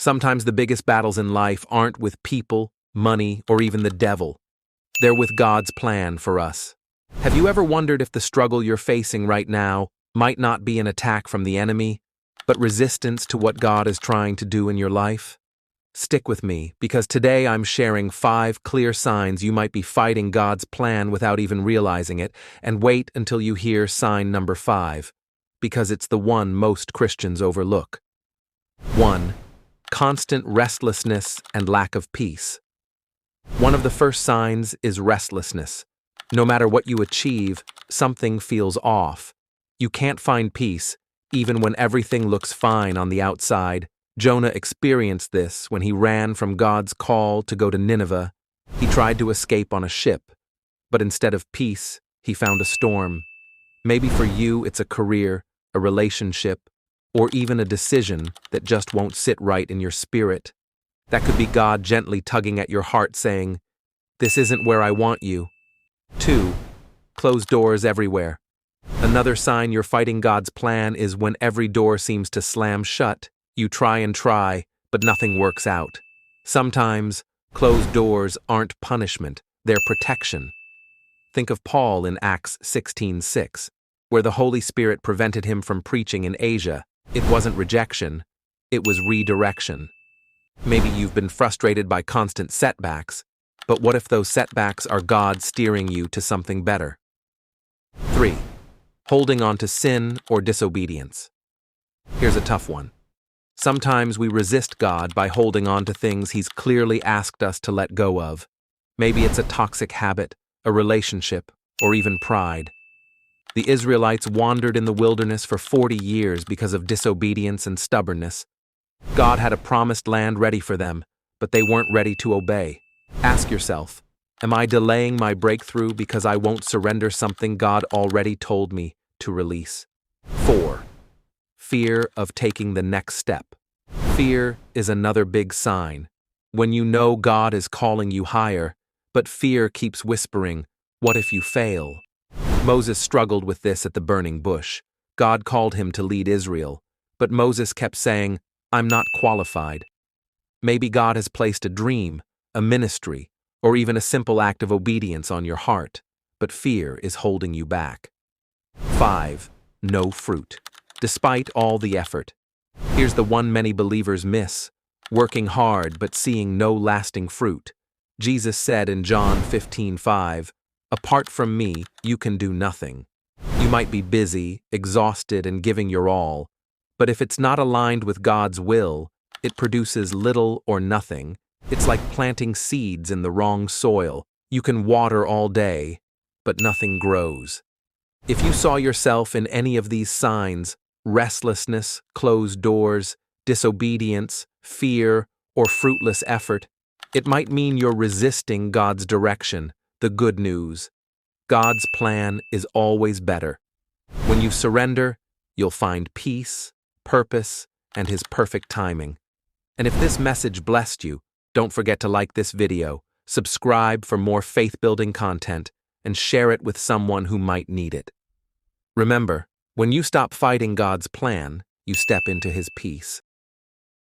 Sometimes the biggest battles in life aren't with people, money, or even the devil. They're with God's plan for us. Have you ever wondered if the struggle you're facing right now might not be an attack from the enemy, but resistance to what God is trying to do in your life? Stick with me, because today I'm sharing 5 clear signs you might be fighting God's plan without even realizing it, and wait until you hear sign number 5, because it's the one most Christians overlook. 1. Constant restlessness and lack of peace. One of the first signs is restlessness. No matter what you achieve, something feels off. You can't find peace, even when everything looks fine on the outside. Jonah experienced this when he ran from God's call to go to Nineveh. He tried to escape on a ship, but instead of peace, he found a storm. Maybe for you it's a career, a relationship, or even a decision that just won't sit right in your spirit. That could be God gently tugging at your heart saying, "This isn't where I want you." 2. Closed doors everywhere. Another sign you're fighting God's plan is when every door seems to slam shut. You try and try, but nothing works out. Sometimes, closed doors aren't punishment, they're protection. Think of Paul in Acts 16:6, where the Holy Spirit prevented him from preaching in Asia. It wasn't rejection, it was redirection. Maybe you've been frustrated by constant setbacks, but what if those setbacks are God steering you to something better? 3. Holding on to sin or disobedience. Here's a tough one. Sometimes we resist God by holding on to things He's clearly asked us to let go of. Maybe it's a toxic habit, a relationship, or even pride. The Israelites wandered in the wilderness for 40 years because of disobedience and stubbornness. God had a promised land ready for them, but they weren't ready to obey. Ask yourself, am I delaying my breakthrough because I won't surrender something God already told me to release? 4. Fear of taking the next step. Fear is another big sign. When you know God is calling you higher, but fear keeps whispering, "What if you fail?" Moses struggled with this at the burning bush. God called him to lead Israel, but Moses kept saying, "I'm not qualified." Maybe God has placed a dream, a ministry, or even a simple act of obedience on your heart, but fear is holding you back. 5. No fruit. Despite all the effort. Here's the one many believers miss: working hard but seeing no lasting fruit. Jesus said in John 15:5, "Apart from me, you can do nothing." You might be busy, exhausted, and giving your all, but if it's not aligned with God's will, it produces little or nothing. It's like planting seeds in the wrong soil. You can water all day, but nothing grows. If you saw yourself in any of these signs, restlessness, closed doors, disobedience, fear, or fruitless effort, it might mean you're resisting God's direction. The good news: God's plan is always better. When you surrender, you'll find peace, purpose, and His perfect timing. And if this message blessed you, don't forget to like this video, subscribe for more faith-building content, and share it with someone who might need it. Remember, when you stop fighting God's plan, you step into His peace.